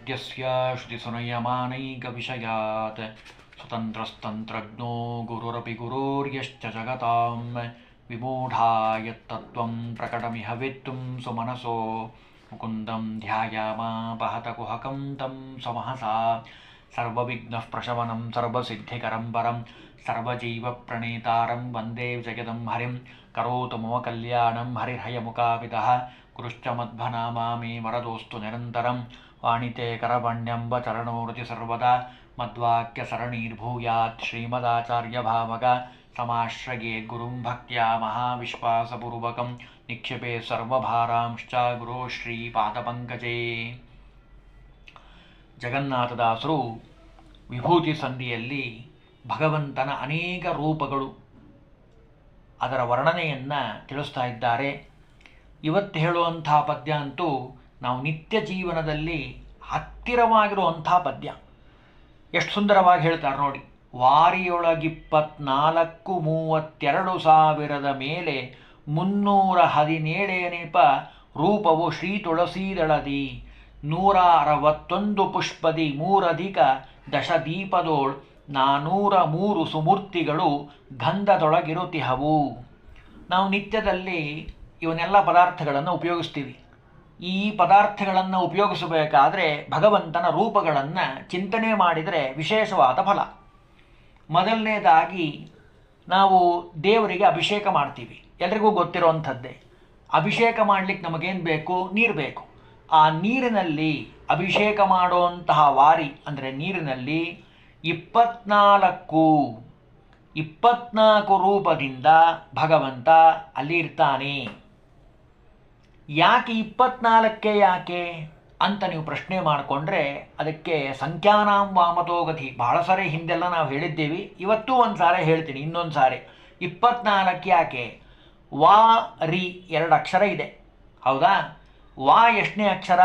ಮಧ್ಯಸ್ಯ ಶ್ರುತಿಸುನಯಮಾನೈಕವಿಷಯಾತ್ ಸ್ವತಂತ್ರಸ್ತಂತ್ರಜ್ಞೋ ಗುರುರಪಿ ಗುರೋರ್ಯಶ್ಚ ಜಗತಾಂ ವಿಮೂಢಾಯತ್ತತ್ವಂ ಪ್ರಕಟಮಿಹ ವೇತ್ತುಂ ಸುಮನಸೋ ಮುಕುಂದಂ ಧ್ಯಾಯಾಮಾಪಹತ ಕುಹಕಂ ತಂ ಸಮಹಸಾ ಸರ್ವವಿಘ್ನಃ ಪ್ರಶಮನಂ ಸರ್ವಸಿದ್ಧಿಕರಂ ಪರಂ ಸರ್ವಜೀವಪ್ರಣೇತಾರಂ ವಂದೇ ಜಗದಂ ಹರಿಂ ಕರೋತು ಮಮ ಕಲ್ಯಾಣಂ ಹರಿರ್ಹಯಮುಖಾಪಿತಃ ಗುರುಶ್ಚ ಮಧ್ವನಾಮಾ ಮೇ ವರದೋಸ್ತು ನಿರಂತರಂ ವಾಣಿತೆ ಕರವಣ್ಯಂಬ ಚರಣೋರತಿ ಸರ್ವದಾ ಮದ್ವಾಕ್ಯಸರಣೀರ್ಭೂಯಾತ್ ಶ್ರೀಮದಾಚಾರ್ಯಭಾವಗ ಸಮಾಶ್ರಯೇ ಗುರುಂ ಭಕ್ತ್ಯಾ ಮಹಾವಿಶ್ವಾಸಪೂರ್ವಕಂ ನಿಕ್ಷೇಪೆ ಸರ್ವಭಾರಾಂಶ್ಚ ಗುರೋ ಶ್ರೀಪಾದಪಂಕಜೇ. ಜಗನ್ನಾಥದಾಸರು ವಿಭೂತಿ ಸಂಧಿಯಲ್ಲಿ ಭಗವಂತನ ಅನೇಕ ರೂಪಗಳು ಅದರ ವರ್ಣನೆಯನ್ನು ತಿಳಿಸ್ತಾ ಇದ್ದಾರೆ. ಇವತ್ತು ಹೇಳುವಂಥ ಪದ್ಯ ಅಂತೂ ನಾವು ನಿತ್ಯ ಜೀವನದಲ್ಲಿ ಹತ್ತಿರವಾಗಿರುವಂಥ ಪದ್ಯ. ಎಷ್ಟು ಸುಂದರವಾಗಿ ಹೇಳ್ತಾರೆ ನೋಡಿ. ವಾರಿಯೊಳಗಿಪ್ಪತ್ನಾಲ್ಕು 32,000 ಮೇಲೆ 317 ರೂಪವು ಶ್ರೀ ತುಳಸೀದಳದಿ 161 ಪುಷ್ಪದಿ 3 ದಶದೀಪದೋಳ್ 403 ಸುಮೂರ್ತಿಗಳು ಗಂಧದೊಳಗಿರುತಿಹವು. ನಾವು ನಿತ್ಯದಲ್ಲಿ ಇವನ್ನೆಲ್ಲ ಪದಾರ್ಥಗಳನ್ನು ಉಪಯೋಗಿಸ್ತೀವಿ. ಈ ಪದಾರ್ಥಗಳನ್ನು ಉಪಯೋಗಿಸಬೇಕಾದ್ರೆ ಭಗವಂತನ ರೂಪಗಳನ್ನು ಚಿಂತನೆ ಮಾಡಿದರೆ ವಿಶೇಷವಾದ ಫಲ. ಮೊದಲನೇದಾಗಿ ನಾವು ದೇವರಿಗೆ ಅಭಿಷೇಕ ಮಾಡ್ತೀವಿ. ಎಲ್ರಿಗೂ ಗೊತ್ತಿರೋವಂಥದ್ದೇ. ಅಭಿಷೇಕ ಮಾಡಲಿಕ್ಕೆ ನಮಗೇನು ಬೇಕು? ನೀರು ಬೇಕು. ಆ ನೀರಿನಲ್ಲಿ ಅಭಿಷೇಕ ಮಾಡುವಂತಹ ವಾರಿ ಅಂದರೆ ನೀರಿನಲ್ಲಿ 24 ರೂಪದಿಂದ ಭಗವಂತ ಅಲ್ಲಿ ಇರ್ತಾನೆ. ಯಾಕೆ 24 ಯಾಕೆ ಅಂತ ನೀವು ಪ್ರಶ್ನೆ ಮಾಡಿಕೊಂಡ್ರೆ ಅದಕ್ಕೆ ಸಂಖ್ಯಾನಾಂ ವಾಮತೋಗತಿ ಬಹಳ ಸಾರಿ ಹಿಂದೆಲ್ಲ ನಾವು ಹೇಳಿದ್ದೀವಿ. ಇವತ್ತೂ ಒಂದು ಸಾರಿ ಹೇಳ್ತೀನಿ, ಇನ್ನೊಂದು ಸಾರಿ. 24 ಯಾಕೆ? ವಾ ರಿ 2 ಅಕ್ಷರ ಇದೆ, ಹೌದಾ? ವಾ ಎಷ್ಟನೇ ಅಕ್ಷರ?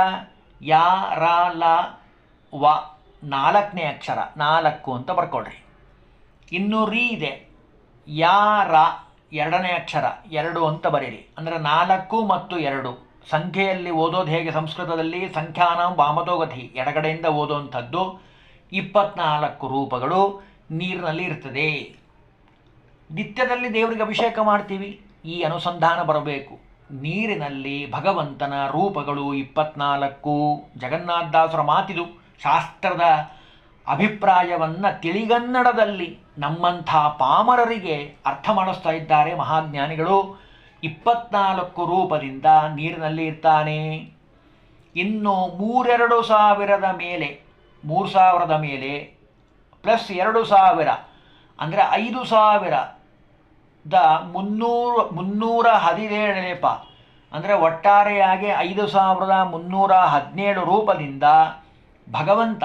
ಯಾ ರಾ ಲ ವ 4ನೇ ಅಕ್ಷರ, 4 ಅಂತ ಬರ್ಕೊಳ್ರಿ. ಇನ್ನು ರಿ ಇದೆ, ಯಾ ರ 2ನೇ ಅಕ್ಷರ, 2 ಅಂತ ಬರೀರಿ. ಅಂದರೆ 4 ಮತ್ತು 2 ಸಂಖ್ಯೆಯಲ್ಲಿ ಓದೋದು ಹೇಗೆ? ಸಂಸ್ಕೃತದಲ್ಲಿ ಸಂಖ್ಯಾನಾಂ ವಾಮತೋಗತಿ ಎಡಗಡೆಯಿಂದ ಓದುವಂಥದ್ದು. 24 ರೂಪಗಳು ನೀರಿನಲ್ಲಿ ಇರ್ತದೆ. ನಿತ್ಯದಲ್ಲಿ ದೇವರಿಗೆ ಅಭಿಷೇಕ ಮಾಡ್ತೀವಿ. ಈ ಅನುಸಂಧಾನ ಬರಬೇಕು. ನೀರಿನಲ್ಲಿ ಭಗವಂತನ ರೂಪಗಳು 24. ಜಗನ್ನಾಥದಾಸರ ಮಾತಿದು. ಶಾಸ್ತ್ರದ ಅಭಿಪ್ರಾಯವನ್ನು ತಿಳಿಗನ್ನಡದಲ್ಲಿ ನಮ್ಮಂಥ ಪಾಮರರಿಗೆ ಅರ್ಥ ಮಾಡಿಸ್ತಾ ಇದ್ದಾರೆ ಮಹಾಜ್ಞಾನಿಗಳು. 24 ರೂಪದಿಂದ ನೀರಿನಲ್ಲಿ ಇರ್ತಾನೆ. ಇನ್ನು 3,000 ಮೇಲೆ 3,000 ಮೇಲೆ ಪ್ಲಸ್ 2,000 ಅಂದರೆ 5,317 ಅಂದರೆ ಒಟ್ಟಾರೆಯಾಗಿ 5,317 ರೂಪದಿಂದ ಭಗವಂತ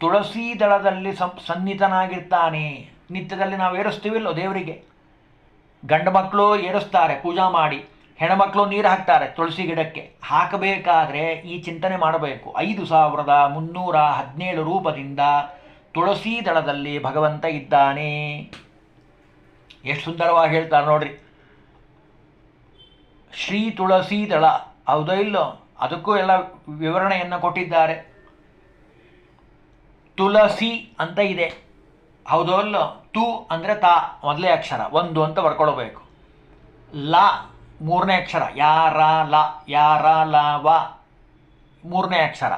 ತುಳಸಿ ದಳದಲ್ಲಿ ಸನ್ನಿಹಿತನಾಗಿರ್ತಾನೆ. ನಿತ್ಯದಲ್ಲಿ ನಾವು ಏರಿಸ್ತೀವಿಲ್ಲೋ ದೇವರಿಗೆ. ಗಂಡು ಮಕ್ಕಳು ಏರಿಸ್ತಾರೆ ಪೂಜಾ ಮಾಡಿ, ಹೆಣ್ಮಕ್ಳು ನೀರು ಹಾಕ್ತಾರೆ ತುಳಸಿ ಗಿಡಕ್ಕೆ. ಹಾಕಬೇಕಾದ್ರೆ ಈ ಚಿಂತನೆ ಮಾಡಬೇಕು. 5,317 ರೂಪದಿಂದ ತುಳಸಿ ದಳದಲ್ಲಿ ಭಗವಂತ ಇದ್ದಾನೆ. ಎಷ್ಟು ಸುಂದರವಾಗಿ ಹೇಳ್ತಾರೆ ನೋಡ್ರಿ. ಶ್ರೀ ತುಳಸಿ ದಳ, ಹೌದೋ ಇಲ್ಲೋ? ಅದಕ್ಕೂ ಎಲ್ಲ ವಿವರಣೆಯನ್ನು ಕೊಟ್ಟಿದ್ದಾರೆ. ತುಳಸಿ ಅಂತ ಇದೆ, ಹೌದೋ ಅಲ್ಲೋ? ತು ಅಂದರೆ ತಾ ಮೊದಲೇ ಅಕ್ಷರ 1 ಅಂತ ಬರ್ಕೊಳ್ಬೇಕು. ಲ 3ನೇ ಅಕ್ಷರ, ಯಾರ ಲ, ಯಾರ ಲ ವ 3ನೇ ಅಕ್ಷರ.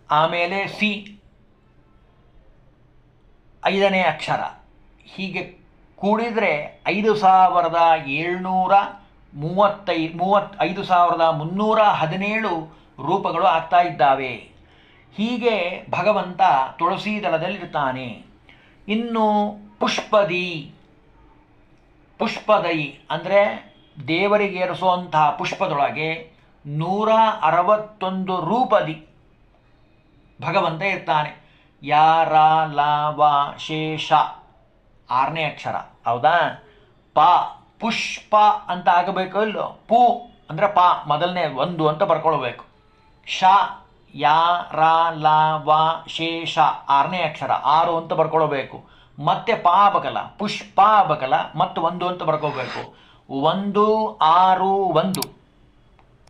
ಆಮೇಲೆ ಸಿ 5ನೇ ಅಕ್ಷರ. ಹೀಗೆ ಕೂಡಿದರೆ 5,317 ರೂಪಗಳು ಆಗ್ತಾ ಇದ್ದಾವೆ. ಹೀಗೆ ಭಗವಂತ ತುಳಸಿ ದಳದಲ್ಲಿರ್ತಾನೆ. ಇನ್ನು ಪುಷ್ಪದೈ ಅಂದರೆ ದೇವರಿಗೆ ಏರಿಸುವಂತಹ ಪುಷ್ಪದೊಳಗೆ 161 ರೂಪದಿ ಭಗವಂತ ಇರ್ತಾನೆ. ಯಾರ ಲ ವ ಶೇಷ 6ನೇ ಅಕ್ಷರ, ಹೌದಾ? ಪ ಪುಷ್ಪ ಅಂತ ಆಗಬೇಕು ಇಲ್ಲೋ? ಪು ಅಂದರೆ ಪ ಮೊದಲನೇ 1 ಅಂತ ಬರ್ಕೊಳ್ಬೇಕು. ಶ ಯಾ ರ ಲ ವ ಶೇಷ 6ನೇ ಅಕ್ಷರ 6 ಅಂತ ಬರ್ಕೊಳ್ಬೇಕು. ಮತ್ತೆ ಪ ಬಕಲ, ಪುಷ್ಪ ಬಕಲ ಮತ್ತು 1 ಅಂತ ಬರ್ಕೋಬೇಕು. 1 6 1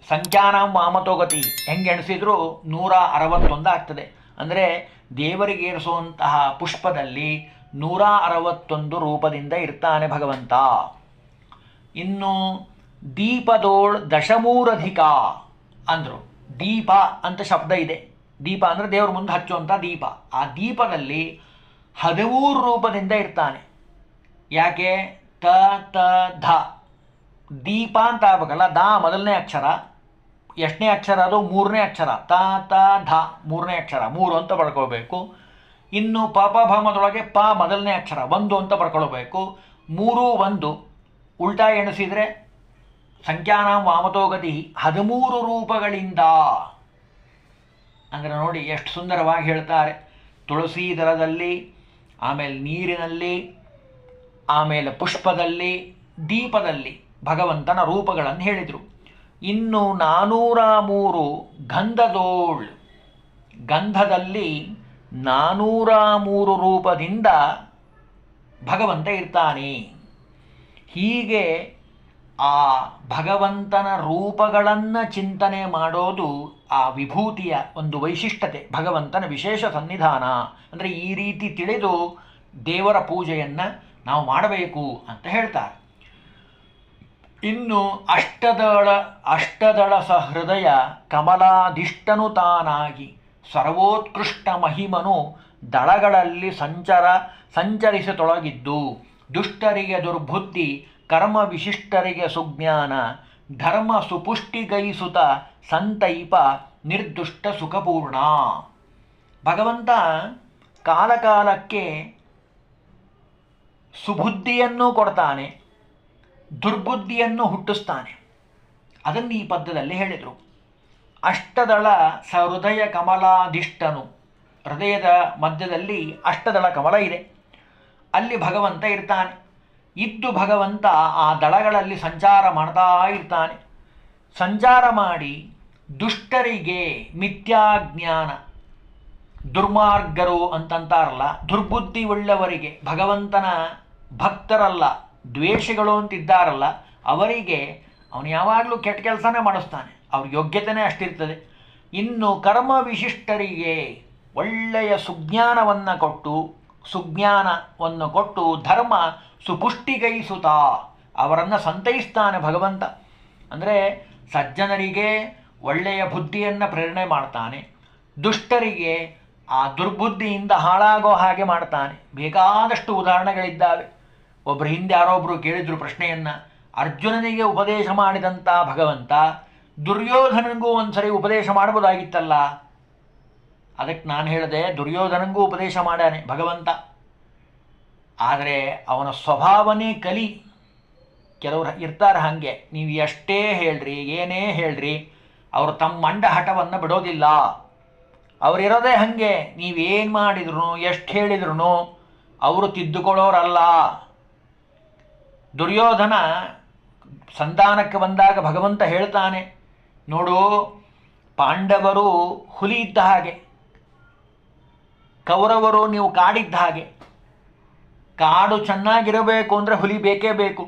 ಸಂಖ್ಯಾನಾಂ ವಾಮತೋಗತಿ ಹೆಂಗೆ ಎಣಿಸಿದ್ರು 161 ಆಗ್ತದೆ. ಅಂದರೆ ದೇವರಿಗೆ ಏರಿಸುವಂತಹ ಪುಷ್ಪದಲ್ಲಿ 161 ರೂಪದಿಂದ ಇರ್ತಾನೆ ಭಗವಂತ. ಇನ್ನು ದೀಪದೋಳ್ ದಶಮೂರಧಿಕ ಅಂದರು. ದೀಪ ಅಂತ ಶಬ್ದ ಇದೆ. ದೀಪ ಅಂದರೆ ದೇವ್ರ ಮುಂದೆ ಹಚ್ಚುವಂಥ ದೀಪ. ಆ ದೀಪದಲ್ಲಿ 13 ರೂಪದಿಂದ ಇರ್ತಾನೆ. ಯಾಕೆ? ತ ತ ಧ ದೀಪ ಅಂತ ಆಗ್ಬೇಕಲ್ಲ. ದ ಮೊದಲನೇ ಅಕ್ಷರ. ಎಷ್ಟನೇ ಅಕ್ಷರ? ಅದು 3ನೇ ಅಕ್ಷರ. ತ ತ ಧ 3ನೇ ಅಕ್ಷರ, 3 ಅಂತ ಬರ್ಕೊಳ್ಬೇಕು. ಇನ್ನು ಪ ಪ ಭಮದೊಳಗೆ ಪ ಮೊದಲನೇ ಅಕ್ಷರ 1 ಅಂತ ಬರ್ಕೊಳ್ಬೇಕು. 3 1 ಉಲ್ಟಾ ಎಣಿಸಿದರೆ ಸಂಖ್ಯಾನಾಂ ವಾಮತೋಗತಿ 13 ರೂಪಗಳಿಂದ. ಅಂದರೆ ನೋಡಿ ಎಷ್ಟು ಸುಂದರವಾಗಿ ಹೇಳ್ತಾರೆ. ತುಳಸಿ ದಳದಲ್ಲಿ, ಆಮೇಲೆ ನೀರಿನಲ್ಲಿ, ಆಮೇಲೆ ಪುಷ್ಪದಲ್ಲಿ, ದೀಪದಲ್ಲಿ ಭಗವಂತನ ರೂಪಗಳನ್ನು ಹೇಳಿದರು. ಇನ್ನು 403 ಗಂಧದೋಳ್, ಗಂಧದಲ್ಲಿ 403 ರೂಪದಿಂದ ಭಗವಂತ ಇರ್ತಾನೆ. ಹೀಗೆ ಆ ಭಗವಂತನ ರೂಪಗಳನ್ನು ಚಿಂತನೆ ಮಾಡೋದು ಆ ವಿಭೂತಿಯ ಒಂದು ವೈಶಿಷ್ಟ್ಯತೆ, ಭಗವಂತನ ವಿಶೇಷ ಸನ್ನಿಧಾನ. ಅಂದರೆ ಈ ರೀತಿ ತಿಳಿದು ದೇವರ ಪೂಜೆಯನ್ನು ನಾವು ಮಾಡಬೇಕು ಅಂತ ಹೇಳ್ತಾರೆ. ಇನ್ನು ಅಷ್ಟದಳ ಸಹೃದಯ ಕಮಲಾಧಿಷ್ಟನು ತಾನಾಗಿ ಸರ್ವೋತ್ಕೃಷ್ಟ ಮಹಿಮನು ದಳಗಳಲ್ಲಿ ಸಂಚರಿಸತೊಳಗಿದ್ದು ದುಷ್ಟರಿಗೆ ದುರ್ಬುದ್ಧಿ ಕರ್ಮ ವಿಶಿಷ್ಟರಿಗೆ ಸುಜ್ಞಾನ ಧರ್ಮ ಸುಪುಷ್ಟಿಗೈಸುತ ಸಂತೈಪ ನಿರ್ದುಷ್ಟ ಸುಖಪೂರ್ಣ. ಭಗವಂತ ಕಾಲಕಾಲಕ್ಕೆ ಸುಬುದ್ಧಿಯನ್ನು ಕೊಡ್ತಾನೆ, ದುರ್ಬುದ್ಧಿಯನ್ನು ಹುಟ್ಟಿಸ್ತಾನೆ. ಅದನ್ನು ಈ ಪದ್ಯದಲ್ಲಿ ಹೇಳಿದರು. ಅಷ್ಟದಳ ಸಹೃದಯ ಕಮಲಾಧಿಷ್ಟನು, ಹೃದಯದ ಮಧ್ಯದಲ್ಲಿ ಅಷ್ಟದಳ ಕಮಲ ಇದೆ, ಅಲ್ಲಿ ಭಗವಂತ ಇರ್ತಾನೆ. ಇದ್ದು ಭಗವಂತ ಆ ದಳಗಳಲ್ಲಿ ಸಂಚಾರ ಮಾಡ್ತಾ ಇರ್ತಾನೆ. ಸಂಚಾರ ಮಾಡಿ ದುಷ್ಟರಿಗೆ ಮಿಥ್ಯಾಜ್ಞಾನ, ದುರ್ಮಾರ್ಗರು ಅಂತಂತಾರಲ್ಲ, ದುರ್ಬುದ್ಧಿ ಉಳ್ಳವರಿಗೆ, ಭಗವಂತನ ಭಕ್ತರಲ್ಲ ದ್ವೇಷಗಳು ಅಂತಿದ್ದಾರಲ್ಲ, ಅವರಿಗೆ ಅವನು ಯಾವಾಗಲೂ ಕೆಟ್ಟ ಕೆಲಸನೇ ಮಾಡಿಸ್ತಾನೆ. ಅವ್ರ ಯೋಗ್ಯತೆಯೇ ಅಷ್ಟಿರ್ತದೆ. ಇನ್ನು ಕರ್ಮ ವಿಶಿಷ್ಟರಿಗೆ ಒಳ್ಳೆಯ ಸುಜ್ಞಾನವನ್ನು ಕೊಟ್ಟು ಧರ್ಮ ಸುಪುಷ್ಟಿಗೈಸುತ್ತ ಅವರನ್ನು ಸಂತೈಸ್ತಾನೆ ಭಗವಂತ. ಅಂದರೆ ಸಜ್ಜನರಿಗೆ ಒಳ್ಳೆಯ ಬುದ್ಧಿಯನ್ನು ಪ್ರೇರಣೆ ಮಾಡ್ತಾನೆ, ದುಷ್ಟರಿಗೆ ಆ ದುರ್ಬುದ್ಧಿಯಿಂದ ಹಾಳಾಗೋ ಹಾಗೆ ಮಾಡ್ತಾನೆ. ಬೇಕಾದಷ್ಟು ಉದಾಹರಣೆಗಳಿದ್ದಾವೆ. ಒಬ್ಬರು ಹಿಂದೆ ಯಾರೊಬ್ಬರು ಕೇಳಿದ್ರು ಪ್ರಶ್ನೆಯನ್ನು, ಅರ್ಜುನನಿಗೆ ಉಪದೇಶ ಮಾಡಿದಂಥ ಭಗವಂತ ದುರ್ಯೋಧನನಿಗೂ ಒಂದ್ಸರಿ ಉಪದೇಶ ಮಾಡ್ಬೋದಾಗಿತ್ತಲ್ಲ. ಅದಕ್ಕೆ ನಾನು ಹೇಳಿದೆ, ದುರ್ಯೋಧನನಿಗೂ ಉಪದೇಶ ಮಾಡ್ಯಾನೆ ಭಗವಂತ, ಆದರೆ ಅವನ ಸ್ವಭಾವನೇ ಕಲಿ. ಕೆಲವರು ಇರ್ತಾರೆ ಹಾಗೆ, ನೀವು ಎಷ್ಟೇ ಹೇಳ್ರಿ ಏನೇ ಹೇಳ್ರಿ ಅವರು ತಮ್ಮ ಮಂಡ ಹಠವನ್ನು ಬಿಡೋದಿಲ್ಲ. ಅವರಿರೋದೇ ಹಾಗೆ, ನೀವೇನು ಮಾಡಿದ್ರು ಎಷ್ಟು ಹೇಳಿದ್ರು ಅವರು ತಿದ್ದುಕೊಳ್ಳೋರಲ್ಲ. ದುರ್ಯೋಧನ ಸಂಧಾನಕ್ಕೆ ಬಂದಾಗ ಭಗವಂತ ಹೇಳ್ತಾನೆ, ನೋಡು ಪಾಂಡವರು ಹುಲಿ ಇದ್ದ ಹಾಗೆ, ಕೌರವರು ನೀವು ಕಾಡಿದ್ದ ಹಾಗೆ. ಕಾಡು ಚೆನ್ನಾಗಿರಬೇಕು ಅಂದರೆ ಹುಲಿ ಬೇಕೇ ಬೇಕು.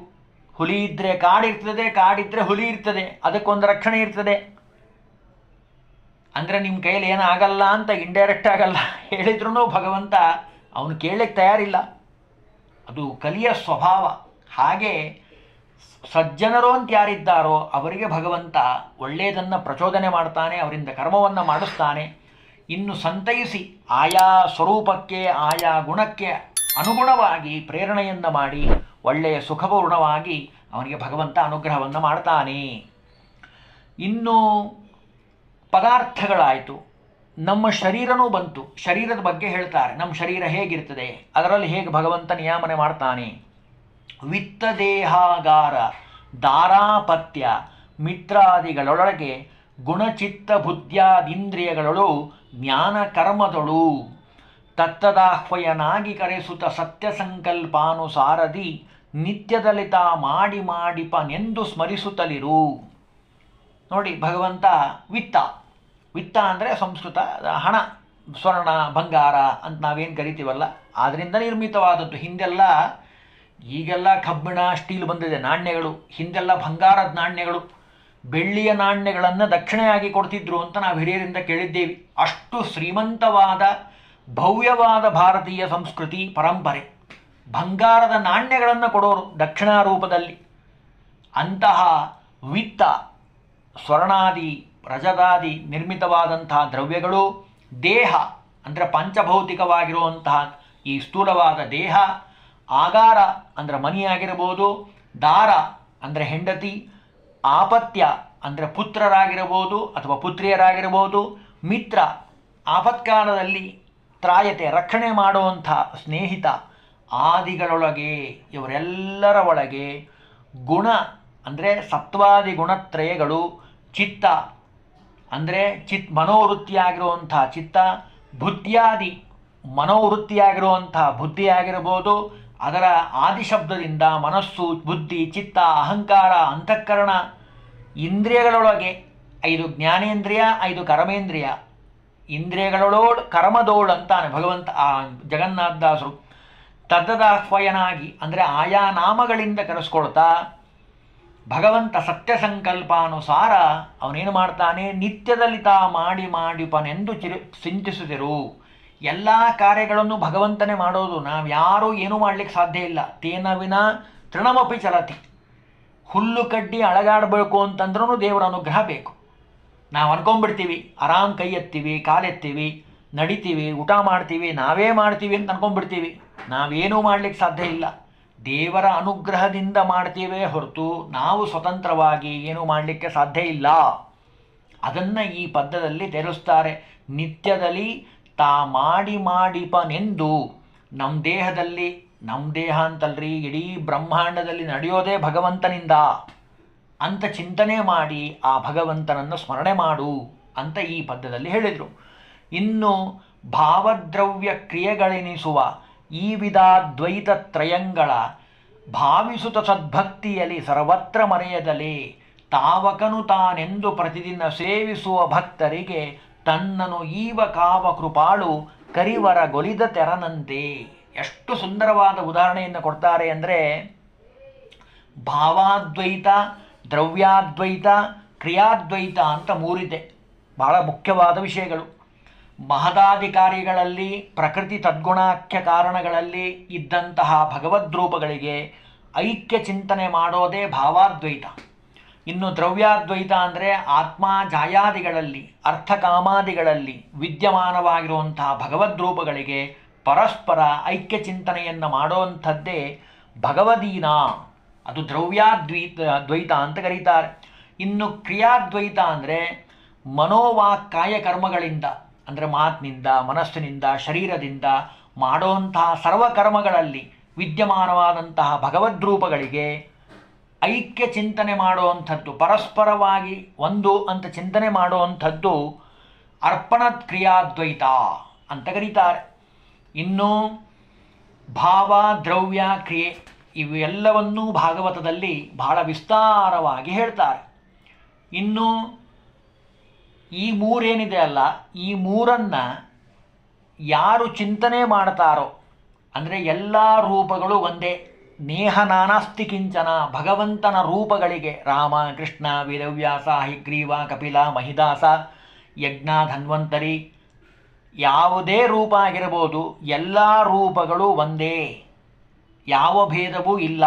ಹುಲಿ ಇದ್ದರೆ ಕಾಡಿರ್ತದೆ, ಕಾಡಿದ್ದರೆ ಹುಲಿ ಇರ್ತದೆ, ಅದಕ್ಕೊಂದು ರಕ್ಷಣೆ ಇರ್ತದೆ. ಅಂದರೆ ನಿಮ್ಮ ಕೈಯಲ್ಲಿ ಏನಾಗಲ್ಲ ಅಂತ ಇಂಡೈರೆಕ್ಟ್ ಆಗಲ್ಲ ಹೇಳಿದ್ರೂ ಭಗವಂತ ಅವನು ಕೇಳಲಿಕ್ಕೆ ತಯಾರಿಲ್ಲ. ಅದು ಕಲಿಯ ಸ್ವಭಾವ. ಹಾಗೆ ಸಜ್ಜನರು ಅಂತ ಯಾರಿದ್ದಾರೋ ಅವರಿಗೆ ಭಗವಂತ ಒಳ್ಳೆಯದನ್ನು ಪ್ರಚೋದನೆ ಮಾಡ್ತಾನೆ, ಅವರಿಂದ ಕರ್ಮವನ್ನು ಮಾಡಿಸ್ತಾನೆ. ಇನ್ನು ಸಂತೈಸಿ ಆಯಾ ಸ್ವರೂಪಕ್ಕೆ ಆಯಾ ಗುಣಕ್ಕೆ ಅನುಗುಣವಾಗಿ ಪ್ರೇರಣೆಯನ್ನು ಮಾಡಿ ಒಳ್ಳೆಯ ಸುಖಪೂರ್ಣವಾಗಿ ಅವನಿಗೆ ಭಗವಂತ ಅನುಗ್ರಹವನ್ನು ಮಾಡ್ತಾನೆ. ಇನ್ನು ಪದಾರ್ಥಗಳಾಯಿತು, ನಮ್ಮ ಶರೀರನೂ ಬಂತು. ಶರೀರದ ಬಗ್ಗೆ ಹೇಳ್ತಾರೆ, ನಮ್ಮ ಶರೀರ ಹೇಗಿರ್ತದೆ, ಅದರಲ್ಲಿ ಹೇಗೆ ಭಗವಂತ ನಿಯಾಮನೆ ಮಾಡ್ತಾನೆ. ವಿತ್ತದೇಹಾಗಾರ ದಾರಾಪತ್ಯ ಮಿತ್ರಾದಿಗಳೊಳಗೆ ಗುಣಚಿತ್ತ ಬುದ್ಧ್ಯಾದಿಂದ್ರಿಯಗಳು ಜ್ಞಾನ ಕರ್ಮದಳು ತತ್ತದಾಹ್ವಯನಾಗಿ ಕರೆಸುತ್ತ ಸತ್ಯ ಸಂಕಲ್ಪಾನುಸಾರದಿ ನಿತ್ಯದಲಿತ ಮಾಡಿಪನೆಂದು ಸ್ಮರಿಸುತ್ತಲಿರು. ನೋಡಿ ಭಗವಂತ ವಿತ್ತ ಅಂದರೆ ಸಂಸ್ಕೃತ ಹಣ, ಸ್ವರ್ಣ, ಬಂಗಾರ ಅಂತ ನಾವೇನು ಕರಿತೀವಲ್ಲ, ಅದರಿಂದ ನಿರ್ಮಿತವಾದದ್ದು. ಹಿಂದೆಲ್ಲ, ಈಗೆಲ್ಲ ಕಬ್ಬಿಣ ಸ್ಟೀಲ್ ಬಂದಿದೆ ನಾಣ್ಯಗಳು, ಹಿಂದೆಲ್ಲ ಬಂಗಾರದ ನಾಣ್ಯಗಳು. ಬೆಳ್ಳಿಯ ನಾಣ್ಯಗಳನ್ನು ದಕ್ಷಿಣೆಯಾಗಿ ಕೊಡ್ತಿದ್ರು ಅಂತ ನಾವು ಹಿರಿಯರಿಂದ ಕೇಳಿದ್ದೇವೆ. ಅಷ್ಟು ಶ್ರೀಮಂತವಾದ ಭವ್ಯವಾದ ಭಾರತೀಯ ಸಂಸ್ಕೃತಿ ಪರಂಪರೆ. ಬಂಗಾರದ ನಾಣ್ಯಗಳನ್ನು ಕೊಡೋರು ದಕ್ಷಿಣಾ ರೂಪದಲ್ಲಿ. ಅಂತಹ ವಿತ್ತ, ಸ್ವರ್ಣಾದಿ ರಜತಾದಿ ನಿರ್ಮಿತವಾದಂತಹ ದ್ರವ್ಯಗಳು, ದೇಹ ಅಂದರೆ ಪಂಚಭೌತಿಕವಾಗಿರುವಂತಹ ಈ ಸ್ಥೂಲವಾದ ದೇಹ, ಆಗಾರ ಅಂದರೆ ಮನಿಯಾಗಿರಬಹುದು, ದಾರ ಅಂದರೆ ಹೆಂಡತಿ, ಆಪತ್ಯ ಅಂದರೆ ಪುತ್ರರಾಗಿರಬಹುದು ಅಥವಾ ಪುತ್ರಿಯರಾಗಿರಬಹುದು, ಮಿತ್ರ ಆಪತ್ಕಾಲದಲ್ಲಿ ತ್ರಾಯತೆ ರಕ್ಷಣೆ ಮಾಡುವಂಥ ಸ್ನೇಹಿತ ಆದಿಗಳೊಳಗೆ, ಇವರೆಲ್ಲರ ಒಳಗೆ ಗುಣ ಅಂದರೆ ಸತ್ವಾದಿ ಗುಣತ್ರಯಗಳು, ಚಿತ್ತ ಅಂದರೆ ಮನೋವೃತ್ತಿಯಾಗಿರುವಂಥ ಚಿತ್ತ, ಬುದ್ಧಿಯಾದಿ ಮನೋವೃತ್ತಿಯಾಗಿರುವಂಥ ಬುದ್ಧಿಯಾಗಿರಬಹುದು. ಅದರ ಆದಿಶಬ್ದದಿಂದ ಮನಸ್ಸು, ಬುದ್ಧಿ, ಚಿತ್ತ, ಅಹಂಕಾರ, ಅಂತಃಕರಣ, ಇಂದ್ರಿಯಗಳೊಳಗೆ 5 ಜ್ಞಾನೇಂದ್ರಿಯ, 5 ಕರ್ಮೇಂದ್ರಿಯ, ಇಂದ್ರಿಯಗಳೊಳೋಳು ಕರ್ಮದೋಳು ಅಂತಾನೆ ಭಗವಂತ ಜಗನ್ನಾಥದಾಸರು. ತದ್ದದಾಹ್ವಯನಾಗಿ ಅಂದರೆ ಆಯಾ ನಾಮಗಳಿಂದ ಕರೆಸ್ಕೊಳ್ತಾ ಭಗವಂತ ಸತ್ಯ ಸಂಕಲ್ಪಾನುಸಾರ ಅವನೇನು ಮಾಡ್ತಾನೆ, ನಿತ್ಯದಲ್ಲಿ ತಾ ಮಾಡಿಪನೆಂದು ಚಿಂತಿಸುತ್ತಿರು. ಎಲ್ಲ ಕಾರ್ಯಗಳನ್ನು ಭಗವಂತನೇ ಮಾಡೋದು, ನಾವ್ಯಾರೂ ಏನೂ ಮಾಡಲಿಕ್ಕೆ ಸಾಧ್ಯ ಇಲ್ಲ. ತೇನ ವಿನ ತೃಣಮಪಿ ಚಲತಿ. ಹುಲ್ಲು ಕಡ್ಡಿ ಅಳಗಾಡಬೇಕು ಅಂತಂದ್ರೂ ದೇವರ ಅನುಗ್ರಹ ಬೇಕು. ನಾವು ಅನ್ಕೊಂಡ್ಬಿಡ್ತೀವಿ, ಆರಾಮ್ ಕೈ ಎತ್ತೀವಿ, ಕಾಲೆತ್ತೀವಿ, ನಡಿತೀವಿ, ಊಟ ಮಾಡ್ತೀವಿ, ನಾವೇ ಮಾಡ್ತೀವಿ ಅಂತ ಅನ್ಕೊಂಡ್ಬಿಡ್ತೀವಿ. ನಾವೇನೂ ಮಾಡಲಿಕ್ಕೆ ಸಾಧ್ಯ ಇಲ್ಲ. ದೇವರ ಅನುಗ್ರಹದಿಂದ ಮಾಡ್ತೀವೇ ಹೊರತು ನಾವು ಸ್ವತಂತ್ರವಾಗಿ ಏನೂ ಮಾಡಲಿಕ್ಕೆ ಸಾಧ್ಯ ಇಲ್ಲ. ಅದನ್ನು ಈ ಪದ್ಯದಲ್ಲಿ ತಿಳಿಸ್ತಾರೆ. ನಿತ್ಯದಲ್ಲಿ ತಾ ಮಾಡಿಪನೆಂದು. ನಮ್ಮ ದೇಹದಲ್ಲಿ, ನಮ್ಮ ದೇಹ ಅಂತಲ್ರಿ, ಇಡೀ ಬ್ರಹ್ಮಾಂಡದಲ್ಲಿ ನಡೆಯೋದೇ ಭಗವಂತನಿಂದ ಅಂತ ಚಿಂತನೆ ಮಾಡಿ ಆ ಭಗವಂತನನ್ನು ಸ್ಮರಣೆ ಮಾಡು ಅಂತ ಈ ಪದ್ಯದಲ್ಲಿ ಹೇಳಿದರು. ಇನ್ನು ಭಾವದ್ರವ್ಯ ಕ್ರಿಯೆಗಳೆನಿಸುವ ಈ ವಿಧಾದ್ವೈತ ತ್ರಯಂಗಳ ಭಾವಿಸುತ್ತ ಸದ್ಭಕ್ತಿಯಲ್ಲಿ ಸರ್ವತ್ರ ಮರೆಯದಲೇ ತಾವಕನು ತಾನೆಂದು ಪ್ರತಿದಿನ ಸೇವಿಸುವ ಭಕ್ತರಿಗೆ ತನ್ನನು ಈವ ಕಾವ ಕೃಪಾಳು ಕರಿವರ ಗೊಲಿದ ತೆರನಂತೆ. ಎಷ್ಟು ಸುಂದರವಾದ ಉದಾಹರಣೆಯನ್ನು ಕೊಡ್ತಾರೆ ಅಂದರೆ, ಭಾವಾದ್ವೈತ, ದ್ರವ್ಯಾದ್ವೈತ, ಕ್ರಿಯಾದ್ವೈತ ಅಂತ 3 ಇದೆ. ಬಹಳ ಮುಖ್ಯವಾದ ವಿಷಯಗಳು. ಮಹದಾಧಿಕಾರಿಗಳಲ್ಲಿ, ಪ್ರಕೃತಿ ತದ್ಗುಣಾಖ್ಯ ಕಾರಣಗಳಲ್ಲಿ ಇದ್ದಂತಹ ಭಗವದ್ರೂಪಗಳಿಗೆ ಐಕ್ಯ ಚಿಂತನೆ ಮಾಡೋದೇ ಭಾವಾದ್ವೈತ. ಇನ್ನು ದ್ರವ್ಯಾದ್ವೈತ ಅಂದರೆ ಆತ್ಮ ಜಾಯಾದಿಗಳಲ್ಲಿ, ಅರ್ಥಕಾಮಾದಿಗಳಲ್ಲಿ ವಿದ್ಯಮಾನವಾಗಿರುವಂತಹ ಭಗವದ್ರೂಪಗಳಿಗೆ ಪರಸ್ಪರ ಐಕ್ಯ ಚಿಂತನೆಯನ್ನು ಮಾಡೋವಂಥದ್ದೇ ಭಗವದೀನ. ಅದು ದ್ರವ್ಯಾದ್ವೈತ ಅಂತ ಕರೀತಾರೆ. ಇನ್ನು ಕ್ರಿಯಾದ್ವೈತ ಅಂದರೆ ಮನೋವಾಕ್ಕಾಯ ಕರ್ಮಗಳಿಂದ, ಅಂದರೆ ಮಾತಿನಿಂದ, ಮನಸ್ಸಿನಿಂದ, ಶರೀರದಿಂದ ಮಾಡೋಂತಹ ಸರ್ವಕರ್ಮಗಳಲ್ಲಿ ವಿದ್ಯಮಾನವಾದಂತಹ ಭಗವದ್ರೂಪಗಳಿಗೆ ಐಕ್ಯ ಚಿಂತನೆ ಮಾಡುವಂಥದ್ದು, ಪರಸ್ಪರವಾಗಿ ಒಂದು ಅಂತ ಚಿಂತನೆ ಮಾಡುವಂಥದ್ದು ಅರ್ಪಣ ಕ್ರಿಯಾದ್ವೈತ ಅಂತ ಕರೀತಾರೆ. ಇನ್ನು ಭಾವ, ದ್ರವ್ಯ, ಕ್ರಿಯೆ ಇವೆಲ್ಲವನ್ನೂ ಭಾಗವತದಲ್ಲಿ ಬಹಳ ವಿಸ್ತಾರವಾಗಿ ಹೇಳ್ತಾರೆ. ಇನ್ನು ಈ 3 ಏನಿದೆ ಅಲ್ಲ, ಈ 3 ಯಾರು ಚಿಂತನೆ ಮಾಡ್ತಾರೋ, ಅಂದರೆ ಎಲ್ಲ ರೂಪಗಳು ಒಂದೇ, ನೇಹ ನಾನಾಸ್ತಿ ಕಿಂಚನ, ಭಗವಂತನ ರೂಪಗಳಿಗೆ ರಾಮ, ಕೃಷ್ಣ, ವೇದವ್ಯಾಸ, ಹಯಗ್ರೀವ, ಕಪಿಲ, ಮಹಿದಾಸ, ಯಜ್ಞ, ಧನ್ವಂತರಿ, ಯಾವುದೇ ರೂಪ ಆಗಿರಬಹುದು, ಎಲ್ಲ ರೂಪಗಳು ಒಂದೇ, ಯಾವ ಭೇದವೂ ಇಲ್ಲ.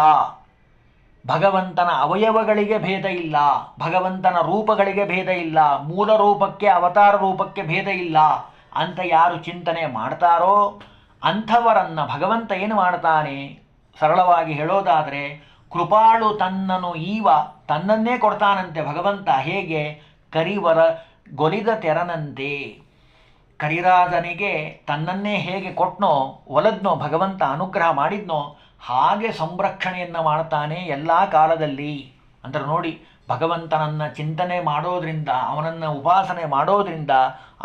ಭಗವಂತನ ಅವಯವಗಳಿಗೆ ಭೇದ ಇಲ್ಲ, ಭಗವಂತನ ರೂಪಗಳಿಗೆ ಭೇದ ಇಲ್ಲ, ಮೂಲ ರೂಪಕ್ಕೆ, ಅವತಾರ ರೂಪಕ್ಕೆ ಭೇದ ಇಲ್ಲ ಅಂತ ಯಾರು ಚಿಂತನೆ ಮಾಡ್ತಾರೋ ಅಂಥವರನ್ನು ಭಗವಂತ ಏನು ಮಾಡ್ತಾನೆ, ಸರಳವಾಗಿ ಹೇಳೋದಾದರೆ ಕೃಪಾಳು ತನ್ನನು ಈವ, ತನ್ನನ್ನೇ ಕೊಡ್ತಾನಂತೆ ಭಗವಂತ. ಹೇಗೆ? ಕರಿವರ ಗೊಲಿದ ತೆರನಂತೆ. ಕರಿರಾಜನಿಗೆ ತನ್ನನ್ನೇ ಹೇಗೆ ಕೊಟ್ನೋ, ಒಲದ್ನೋ, ಭಗವಂತ ಅನುಗ್ರಹ ಮಾಡಿದ್ನೋ ಹಾಗೆ ಸಂರಕ್ಷಣೆಯನ್ನು ಮಾಡ್ತಾನೆ ಎಲ್ಲ ಕಾಲದಲ್ಲಿ. ಅಂದರೆ ನೋಡಿ, ಭಗವಂತನನ್ನು ಚಿಂತನೆ ಮಾಡೋದ್ರಿಂದ, ಅವನನ್ನು ಉಪಾಸನೆ ಮಾಡೋದ್ರಿಂದ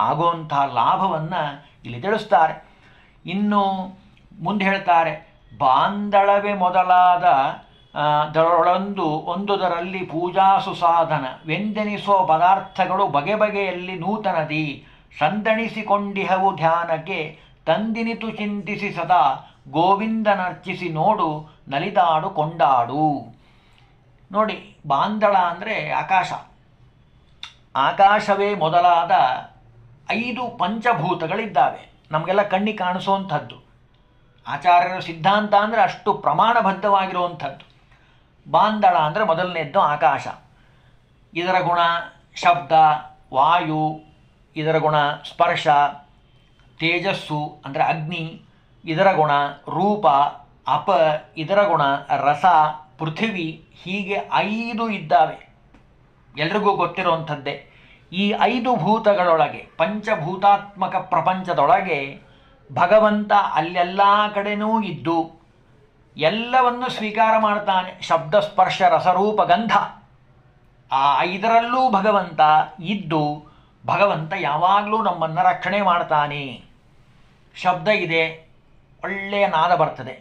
ಆಗುವಂತಹ ಲಾಭವನ್ನು ಇಲ್ಲಿ ತಿಳಿಸ್ತಾರೆ. ಇನ್ನು ಮುಂದೆ ಹೇಳ್ತಾರೆ, ಬಾಂದಳವೆ ಮೊದಲಾದ ಒಂದುದರಲ್ಲಿ ಪೂಜಾ ಸುಸಾಧನ ವೆಂದೆನಿಸುವ ಪದಾರ್ಥಗಳು ಬಗೆ ಬಗೆಯಲ್ಲಿ ನೂತನದಿ ಸಂದಣಿಸಿಕೊಂಡಿಹವು ಧ್ಯಾನಕ್ಕೆ ತಂದಿನಿತು ಚಿಂತಿಸಿ ಸದಾ ಗೋವಿಂದನರ್ಚಿಸಿ ನೋಡು ನಲಿದಾಡು ಕೊಂಡಾಡು. ನೋಡಿ, ಬಾಂದಳ ಅಂದರೆ ಆಕಾಶ, ಆಕಾಶವೇ ಮೊದಲಾದ 5 ಪಂಚಭೂತಗಳಿದ್ದಾವೆ, ನಮಗೆಲ್ಲ ಕಣ್ಣಿಗೆ ಕಾಣಿಸುವಂಥದ್ದು. ಆಚಾರ್ಯರ ಸಿದ್ಧಾಂತ ಅಂದರೆ ಅಷ್ಟು ಪ್ರಮಾಣಬದ್ಧವಾಗಿರುವಂಥದ್ದು. ಬಾಂದಳ ಅಂದರೆ ಮೊದಲನೇದ್ದು ಆಕಾಶ, ಇದರ ಗುಣ ಶಬ್ದ, ವಾಯು ಇದರ ಗುಣ ಸ್ಪರ್ಶ, ತೇಜಸ್ಸು ಅಂದರೆ ಅಗ್ನಿ ಇದರ ಗುಣ ರೂಪ, ಅಪ ಇದರ ಗುಣ ರಸ, ಪೃಥಿವಿ, ಹೀಗೆ 5 ಇದ್ದಾವೆ, ಎಲ್ರಿಗೂ ಗೊತ್ತಿರುವಂಥದ್ದೇ. ಈ 5 ಭೂತಗಳೊಳಗೆ, ಪಂಚಭೂತಾತ್ಮಕ ಪ್ರಪಂಚದೊಳಗೆ ಭಗವಂತ ಅಲ್ಲೆಲ್ಲ ಕಡೆನೂ ಇದ್ದು ಎಲ್ಲವನ್ನು ಸ್ವೀಕಾರ ಮಾಡ್ತಾನೆ. ಶಬ್ದ ಸ್ಪರ್ಶ ರಸರೂಪ ಗಂಧ, ಆ 5ರಲ್ಲೂ ಭಗವಂತ ಇದ್ದು ಭಗವಂತ ಯಾವಾಗಲೂ ನಮ್ಮನ್ನು ರಕ್ಷಣೆ ಮಾಡ್ತಾನೆ. ಶಬ್ದ ಇದೆ, ಒಳ್ಳೆಯ ನಾದ ಬರ್ತದೆ,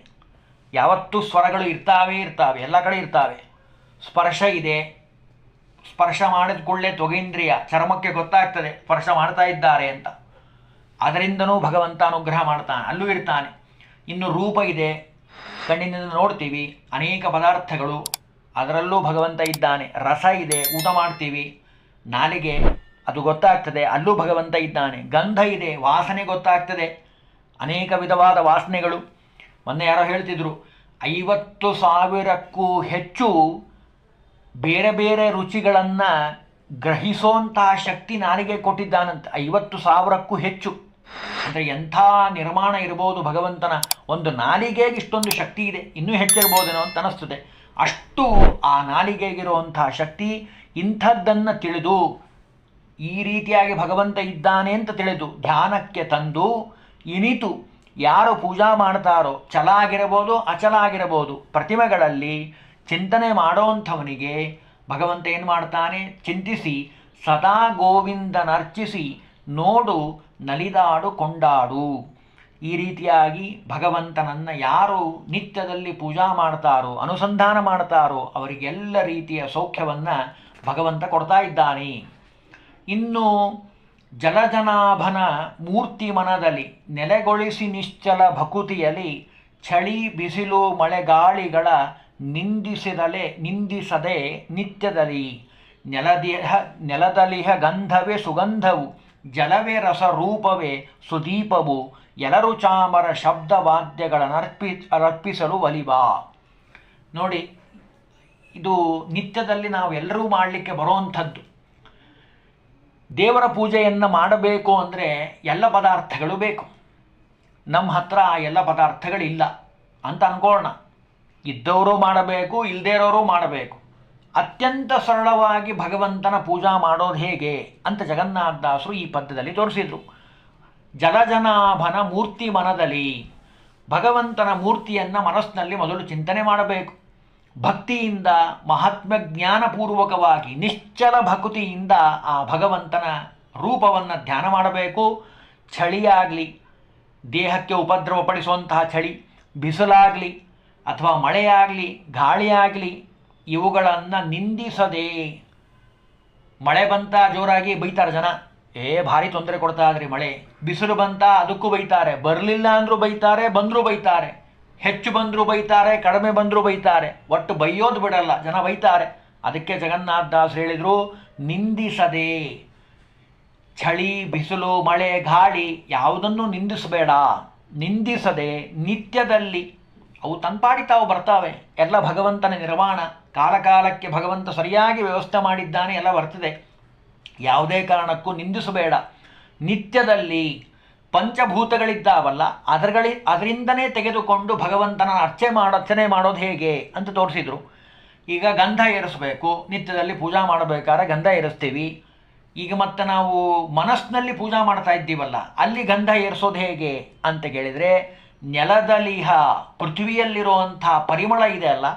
ಯಾವತ್ತೂ ಸ್ವರಗಳು ಇರ್ತಾವೆ, ಎಲ್ಲ ಕಡೆ ಇರ್ತಾವೆ. ಸ್ಪರ್ಶ ಇದೆ, ಸ್ಪರ್ಶ ಮಾಡಿದ ಕೂಡಲೇ ತ್ವಗೇಂದ್ರಿಯ ಚರ್ಮಕ್ಕೆ ಗೊತ್ತಾಗ್ತದೆ ಸ್ಪರ್ಶ ಮಾಡ್ತಾ ಇದ್ದಾರೆ ಅಂತ, ಅದರಿಂದನೂ ಭಗವಂತ ಅನುಗ್ರಹ ಮಾಡ್ತಾನೆ, ಅಲ್ಲೂ ಇರ್ತಾನೆ. ಇನ್ನು ರೂಪ ಇದೆ, ಕಣ್ಣಿನಿಂದ ನೋಡ್ತೀವಿ ಅನೇಕ ಪದಾರ್ಥಗಳು, ಅದರಲ್ಲೂ ಭಗವಂತ ಇದ್ದಾನೆ. ರಸ ಇದೆ, ಊಟ ಮಾಡ್ತೀವಿ, ನಾಲಿಗೆ ಅದು ಗೊತ್ತಾಗ್ತದೆ, ಅಲ್ಲೂ ಭಗವಂತ ಇದ್ದಾನೆ. ಗಂಧ ಇದೆ, ವಾಸನೆ ಗೊತ್ತಾಗ್ತದೆ, ಅನೇಕ ವಿಧವಾದ ವಾಸನೆಗಳು. ಮೊನ್ನೆ ಯಾರೋ ಹೇಳ್ತಿದ್ರು 50,000ಕ್ಕೂ ಹೆಚ್ಚು ಬೇರೆ ಬೇರೆ ರುಚಿಗಳನ್ನು ಗ್ರಹಿಸೋಂತಹ ಶಕ್ತಿ ನಾಲಿಗೆ ಕೊಟ್ಟಿದ್ದಾನಂತೆ. 50,000ಕ್ಕೂ ಹೆಚ್ಚು ಅಂದರೆ ಎಂಥ ನಿರ್ಮಾಣ ಇರ್ಬೋದು ಭಗವಂತನ ಒಂದು ನಾಲಿಗೆಗೆ. ಇಷ್ಟೊಂದು ಶಕ್ತಿ ಇದೆ, ಇನ್ನೂ ಹೆಚ್ಚಿರ್ಬೋದೇನೋ ಅಂತ ಅನಿಸ್ತದೆ. ಅಷ್ಟು ಆ ನಾಲಿಗೆಗಿರುವಂತಹ ಶಕ್ತಿ. ಇಂಥದ್ದನ್ನು ತಿಳಿದು ಈ ರೀತಿಯಾಗಿ ಭಗವಂತ ಇದ್ದಾನೆ ಅಂತ ತಿಳಿದು ಧ್ಯಾನಕ್ಕೆ ತಂದು ಇನಿತು ಯಾರು ಪೂಜಾ ಮಾಡ್ತಾರೋ, ಚಲ ಆಗಿರಬಹುದು ಅಚಲ ಆಗಿರಬಹುದು, ಪ್ರತಿಮೆಗಳಲ್ಲಿ ಚಿಂತನೆ ಮಾಡೋಂಥವನಿಗೆ ಭಗವಂತ ಏನು ಮಾಡ್ತಾನೆ, ಚಿಂತಿಸಿ ಸದಾ ಗೋವಿಂದನರ್ಚಿಸಿ ನೋಡು ನಲಿದಾಡು ಕೊಂಡಾಡು. ಈ ರೀತಿಯಾಗಿ ಭಗವಂತನನ್ನು ಯಾರು ನಿತ್ಯದಲ್ಲಿ ಪೂಜಾ ಮಾಡ್ತಾರೋ, ಅನುಸಂಧಾನ ಮಾಡ್ತಾರೋ ಅವರಿಗೆಲ್ಲ ರೀತಿಯ ಸೌಖ್ಯವನ್ನು ಭಗವಂತ ಕೊಡ್ತಾ ಇದ್ದಾನೆ. ಇನ್ನು ಜಲಜನಾಭನ ಮೂರ್ತಿ ಮನದಲ್ಲಿ ನೆಲೆಗೊಳಿಸಿ ನಿಶ್ಚಲ ಭಕುತಿಯಲ್ಲಿ ಚಳಿ ಬಿಸಿಲು ಮಳೆಗಾಳಿಗಳ ನಿಂದಿಸದೆ ನಿತ್ಯದಲ್ಲಿ ನೆಲದಲಿಹ ಗಂಧವೇ ಸುಗಂಧವು, ಜಲವೇ ರಸರೂಪವೇ ಸುದೀಪವು, ಎಲರು ಚಾಮರ ಶಬ್ದವಾದ್ಯಗಳನ್ನರ್ಪಿಸಲು ಒಲಿಬಾ. ನೋಡಿ, ಇದು ನಿತ್ಯದಲ್ಲಿ ನಾವು ಎಲ್ಲರೂ ಮಾಡಲಿಕ್ಕೆ ಬರುವಂಥದ್ದು. ದೇವರ ಪೂಜೆಯನ್ನು ಮಾಡಬೇಕು ಅಂದರೆ ಎಲ್ಲ ಪದಾರ್ಥಗಳು ಬೇಕು. ನಮ್ಮ ಹತ್ರ ಆ ಎಲ್ಲ ಪದಾರ್ಥಗಳಿಲ್ಲ ಅಂತ ಅಂದ್ಕೊಳ್ಳೋಣ. ಇದ್ದವರು ಮಾಡಬೇಕು, ಇಲ್ಲದೇ ಇರೋರು ಮಾಡಬೇಕು. ಅತ್ಯಂತ ಸರಳವಾಗಿ ಭಗವಂತನ ಪೂಜಾ ಮಾಡೋದು ಹೇಗೆ ಅಂತ ಜಗನ್ನಾಥದಾಸರು ಈ ಪದ್ಯದಲ್ಲಿ ತೋರಿಸಿದರು. ಜಲಜನಾಭನ ಮೂರ್ತಿ ಮನದಲ್ಲಿ, ಭಗವಂತನ ಮೂರ್ತಿಯನ್ನು ಮನಸ್ಸಿನಲ್ಲಿ ಮೊದಲು ಚಿಂತನೆ ಮಾಡಬೇಕು. ಭಕ್ತಿಯಿಂದ ಮಹಾತ್ಮ ಜ್ಞಾನಪೂರ್ವಕವಾಗಿ ನಿಶ್ಚಲ ಭಕ್ತಿಯಿಂದ ಆ ಭಗವಂತನ ರೂಪವನ್ನು ಧ್ಯಾನ ಮಾಡಬೇಕು. ಚಳಿಯಾಗಲಿ, ದೇಹಕ್ಕೆ ಉಪದ್ರವಪಡಿಸುವಂತಹ ಚಳಿ, ಬಿಸಿಲಾಗಲಿ ಅಥವಾ ಮಳೆಯಾಗಲಿ ಗಾಳಿಯಾಗಲಿ ಇವುಗಳನ್ನು ನಿಂದಿಸದೆ. ಮಳೆ ಬಂತ ಜೋರಾಗಿ ಬೈತಾರೆ ಜನ, ಭಾರಿ ತೊಂದರೆ ಕೊಡ್ತಾ ಇದ್ರಿ ಮಳೆ. ಬಿಸಿಲು ಬಂತ ಅದಕ್ಕೂ ಬೈತಾರೆ, ಬರಲಿಲ್ಲ ಅಂದರೂ ಬೈತಾರೆ, ಬಂದರೂ ಬೈತಾರೆ. ಹೆಚ್ಚು ಬಂದರೂ ಬೈತಾರೆ, ಕಡಿಮೆ ಬಂದರೂ ಬೈತಾರೆ, ಒಟ್ಟು ಬೈಯೋದು ಬಿಡಲ್ಲ, ಜನ ಬೈತಾರೆ. ಅದಕ್ಕೆ ಜಗನ್ನಾಥದಾಸರು ಹೇಳಿದರು, ನಿಂದಿಸದೆ. ಚಳಿ ಬಿಸಿಲು ಮಳೆ ಗಾಳಿ ಯಾವುದನ್ನು ನಿಂದಿಸಬೇಡ. ನಿಂದಿಸದೆ ನಿತ್ಯದಲ್ಲಿ ಅವು ತನ್ಪಾಡಿ ತಾವು ಬರ್ತಾವೆ. ಎಲ್ಲ ಭಗವಂತನ ನಿರ್ಮಾಣ, ಕಾಲಕಾಲಕ್ಕೆ ಭಗವಂತ ಸರಿಯಾಗಿ ವ್ಯವಸ್ಥೆ ಮಾಡಿದ್ದಾನೆ, ಎಲ್ಲ ಬರ್ತದೆ. ಯಾವುದೇ ಕಾರಣಕ್ಕೂ ನಿಂದಿಸಬೇಡ. ನಿತ್ಯದಲ್ಲಿ ಪಂಚಭೂತಗಳಿದ್ದಾವಲ್ಲ ಅದರಿಂದನೇ ತೆಗೆದುಕೊಂಡು ಭಗವಂತನ ಅರ್ಚನೆ ಮಾಡೋದು ಹೇಗೆ ಅಂತ ತೋರಿಸಿದರು. ಈಗ ಗಂಧ ಏರಿಸಬೇಕು, ನಿತ್ಯದಲ್ಲಿ ಪೂಜಾ ಮಾಡಬೇಕಾದ್ರೆ ಗಂಧ ಏರಿಸ್ತೀವಿ. ಈಗ ಮತ್ತೆ ನಾವು ಮನಸ್ಸಿನಲ್ಲಿ ಪೂಜಾ ಮಾಡ್ತಾ ಇದ್ದೀವಲ್ಲ, ಅಲ್ಲಿ ಗಂಧ ಏರಿಸೋದು ಹೇಗೆ ಅಂತ ಕೇಳಿದರೆ, ನೆಲದಲಿಹ ಪೃಥ್ವಿಯಲ್ಲಿರುವಂಥ ಪರಿಮಳ ಇದೆ ಅಲ್ಲ,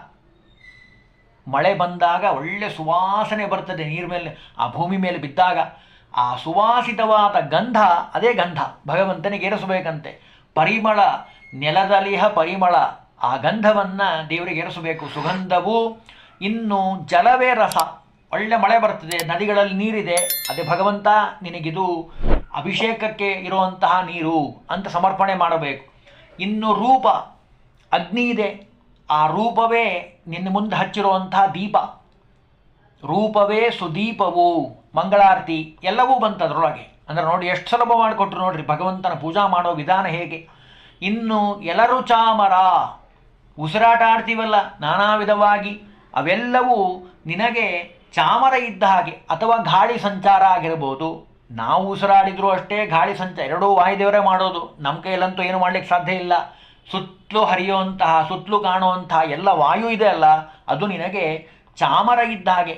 ಮಳೆ ಬಂದಾಗ ಒಳ್ಳೆ ಸುವಾಸನೆ ಬರ್ತದೆ, ನೀರ ಮೇಲೆ ಆ ಭೂಮಿ ಮೇಲೆ ಬಿದ್ದಾಗ ಆ ಸುವಾಸಿತವಾದ ಗಂಧ, ಅದೇ ಗಂಧ ಭಗವಂತನಿಗೆ ಏರಿಸಬೇಕಂತೆ. ಪರಿಮಳ, ನೆಲದಲಿಹ ಪರಿಮಳ, ಆ ಗಂಧವನ್ನು ದೇವರಿಗೆ ಏರಿಸಬೇಕು. ಸುಗಂಧವು. ಇನ್ನು ಜಲವೇ ರಸ, ಒಳ್ಳೆ ಮಳೆ ಬರ್ತದೆ, ನದಿಗಳಲ್ಲಿ ನೀರಿದೆ, ಅದೇ ಭಗವಂತ ನಿನಗಿದು ಅಭಿಷೇಕಕ್ಕೆ ಇರುವಂತಹ ನೀರು ಅಂತ ಸಮರ್ಪಣೆ ಮಾಡಬೇಕು. ಇನ್ನು ರೂಪ, ಅಗ್ನಿ ಇದೆ, ಆ ರೂಪವೇ ನಿನ್ನ ಮುಂದೆ ಹಚ್ಚಿರುವಂತಹ ದೀಪ. ರೂಪವೇ ಸುದೀಪವು ಮಂಗಳಾರತಿ ಎಲ್ಲವೂ ಬಂತು ಅದರೊಳಗೆ. ಅಂದರೆ ನೋಡಿ ಎಷ್ಟು ಸುಲಭ ಮಾಡಿಕೊಟ್ರು ನೋಡ್ರಿ ಭಗವಂತನ ಪೂಜಾ ಮಾಡೋ ವಿಧಾನ ಹೇಗೆ. ಇನ್ನು ಎಲರು ಚಾಮರ, ಉಸಿರಾಟ ಆಡ್ತೀವಲ್ಲ ನಾನಾ ವಿಧವಾಗಿ, ಅವೆಲ್ಲವೂ ನಿನಗೆ ಚಾಮರ ಇದ್ದ ಹಾಗೆ, ಅಥವಾ ಗಾಳಿ ಸಂಚಾರ ಆಗಿರ್ಬೋದು. ನಾವು ಉಸಿರಾಡಿದರೂ ಅಷ್ಟೇ, ಗಾಳಿ ಸಂಚಾರ ಎರಡೂ ವಾಯುದೇವರೇ ಮಾಡೋದು, ನಮ್ಮ ಕೈಯಲ್ಲಂತೂ ಏನು ಮಾಡಲಿಕ್ಕೆ ಸಾಧ್ಯ ಇಲ್ಲ. ಸುತ್ತಲೂ ಹರಿಯುವಂತಹ, ಸುತ್ತಲೂ ಕಾಣುವಂತಹ ಎಲ್ಲ ವಾಯು ಇದೆ ಅಲ್ಲ, ಅದು ನಿನಗೆ ಚಾಮರ ಇದ್ದ ಹಾಗೆ.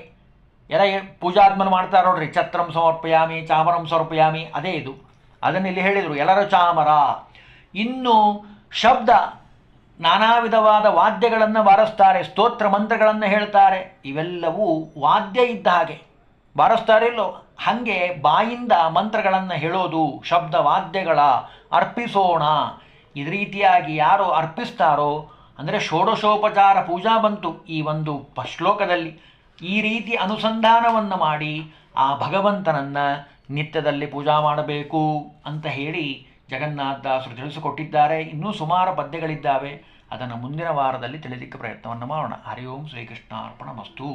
ಎಲ್ಲ ಪೂಜಾದ್ಮೇಲೆ ಮಾಡ್ತಾರೆ ನೋಡ್ರಿ, ಛತ್ರಂ ಸಮರ್ಪಯಾಮಿ, ಚಾಮರಂ ಸಮರ್ಪಯಾಮಿ, ಅದೇ ಇದು. ಅದನ್ನು ಇಲ್ಲಿ ಹೇಳಿದರು ಎಲ್ಲರ ಚಾಮರ. ಇನ್ನು ಶಬ್ದ, ನಾನಾ ವಿಧವಾದ ವಾದ್ಯಗಳನ್ನು ಬಾರಿಸ್ತಾರೆ, ಸ್ತೋತ್ರ ಮಂತ್ರಗಳನ್ನು ಹೇಳ್ತಾರೆ, ಇವೆಲ್ಲವೂ ವಾದ್ಯ ಇದ್ದ ಹಾಗೆ ಬಾರಿಸ್ತಾರೆ ಇಲ್ಲೋ ಹಾಗೆ ಬಾಯಿಂದ ಮಂತ್ರಗಳನ್ನು ಹೇಳೋದು ಶಬ್ದ ವಾದ್ಯಗಳ ಅರ್ಪಿಸೋಣ. ಇದೇ ರೀತಿಯಾಗಿ ಯಾರು ಅರ್ಪಿಸ್ತಾರೋ, ಅಂದರೆ ಷೋಡಶೋಪಚಾರ ಪೂಜಾ ಬಂತು ಈ ಒಂದು ಶ್ಲೋಕದಲ್ಲಿ. ಈ ರೀತಿ ಅನುಸಂಧಾನವನ್ನು ಮಾಡಿ ಆ ಭಗವಂತನನ್ನು ನಿತ್ಯದಲ್ಲಿ ಪೂಜಾ ಮಾಡಬೇಕು ಅಂತ ಹೇಳಿ ಜಗನ್ನಾಥದಾಸರು ತಿಳಿಸಿಕೊಟ್ಟಿದ್ದಾರೆ. ಇನ್ನೂ ಸುಮಾರು ಪದ್ಯಗಳಿದ್ದಾವೆ, ಅದನ್ನು ಮುಂದಿನ ವಾರದಲ್ಲಿ ತಿಳಿಲಿಕ್ಕೆ ಪ್ರಯತ್ನವನ್ನು ಮಾಡೋಣ. ಹರಿ ಓಂ ಶ್ರೀಕೃಷ್ಣಾರ್ಪಣಮಸ್ತು.